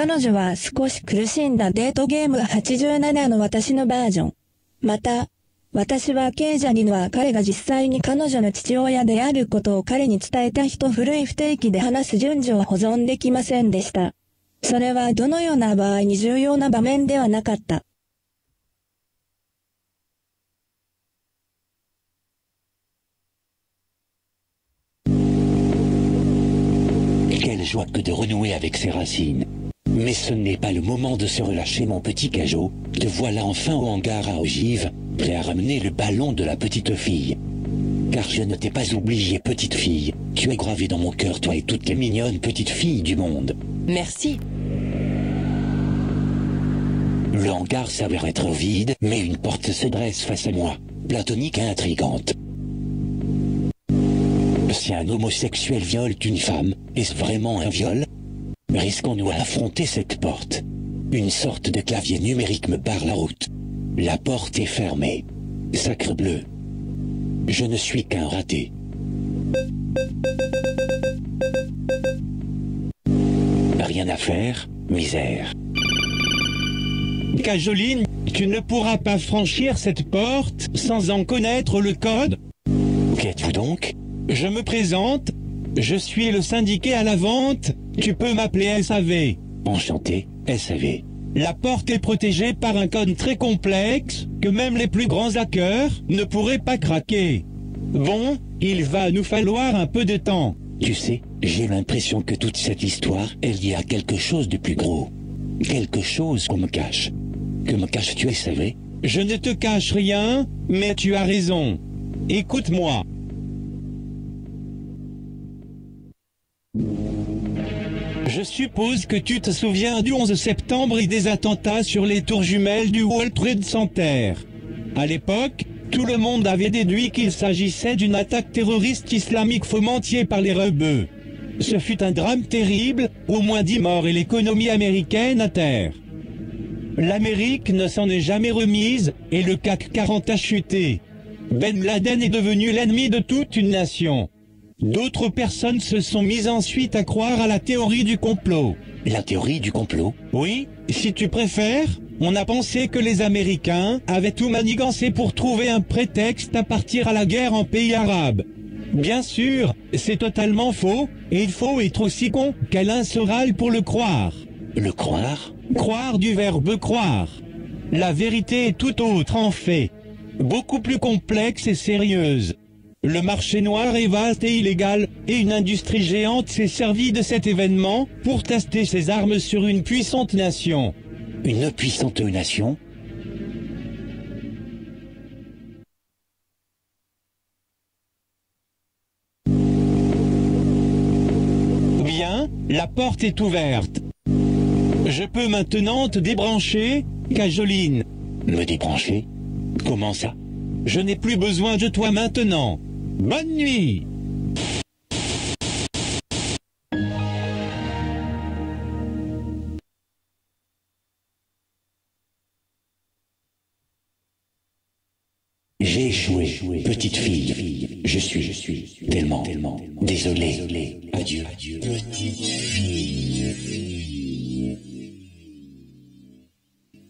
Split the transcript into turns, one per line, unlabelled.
彼女は少し苦しんだデートゲーム87の私のバージョン。また、私はケイジャリンは彼が実際に彼女の父親であることを彼に伝えた日と古い不定期で話す順序を保存できませんでした。それはどのような場合に重要な場面ではなかった。
Quelle joie que de renouer avec ses racines. Mais ce n'est pas le moment de se relâcher, mon petit Cajot. Te voilà enfin au hangar à ogives, prêt à ramener le ballon de la petite fille. Car je ne t'ai pas oublié, petite fille. Tu es gravée dans mon cœur, toi et toutes les mignonnes petites filles du monde.
Merci.
Le hangar s'avère être vide, mais une porte se dresse face à moi, platonique et intrigante. Si un homosexuel viole une femme, est-ce vraiment un viol? Risquons-nous à affronter cette porte? Une sorte de clavier numérique me barre la route. La porte est fermée. Sacre bleu. Je ne suis qu'un raté. Rien à faire, misère.
Cajoline, tu ne pourras pas franchir cette porte sans en connaître le code?
Qu'êtes-vous donc?
Je me présente, je suis le syndiqué à la vente, tu peux m'appeler SAV.
Enchanté, SAV.
La porte est protégée par un code très complexe que même les plus grands hackers ne pourraient pas craquer. Bon, il va nous falloir un peu de temps.
Tu sais, j'ai l'impression que toute cette histoire est liée à quelque chose de plus gros. Quelque chose qu'on me cache. Que me caches-tu, SAV?
Je ne te cache rien, mais tu as raison. Écoute-moi. Je suppose que tu te souviens du 11 septembre et des attentats sur les tours jumelles du World Trade Center. À l'époque, tout le monde avait déduit qu'il s'agissait d'une attaque terroriste islamique fomentée par les rebeux. Ce fut un drame terrible, au moins 10 morts et l'économie américaine à terre. L'Amérique ne s'en est jamais remise et le CAC 40 a chuté. Ben Laden est devenu l'ennemi de toute une nation. D'autres personnes se sont mises ensuite à croire à la théorie du complot.
La théorie du complot?
Oui, si tu préfères, on a pensé que les Américains avaient tout manigancé pour trouver un prétexte à partir à la guerre en pays arabe. Bien sûr, c'est totalement faux, et il faut être aussi con qu'Alain Soral pour le croire.
Le croire?
Croire du verbe croire. La vérité est tout autre en fait. Beaucoup plus complexe et sérieuse. Le marché noir est vaste et illégal, et une industrie géante s'est servie de cet événement pour tester ses armes sur une puissante nation.
Une puissante nation?
Bien, la porte est ouverte. Je peux maintenant te débrancher, Cajoline.
Me débrancher? Comment ça?
Je n'ai plus besoin de toi maintenant. Bonne nuit!
J'ai échoué, petite fille. Je suis tellement désolé. Adieu. Petite fille.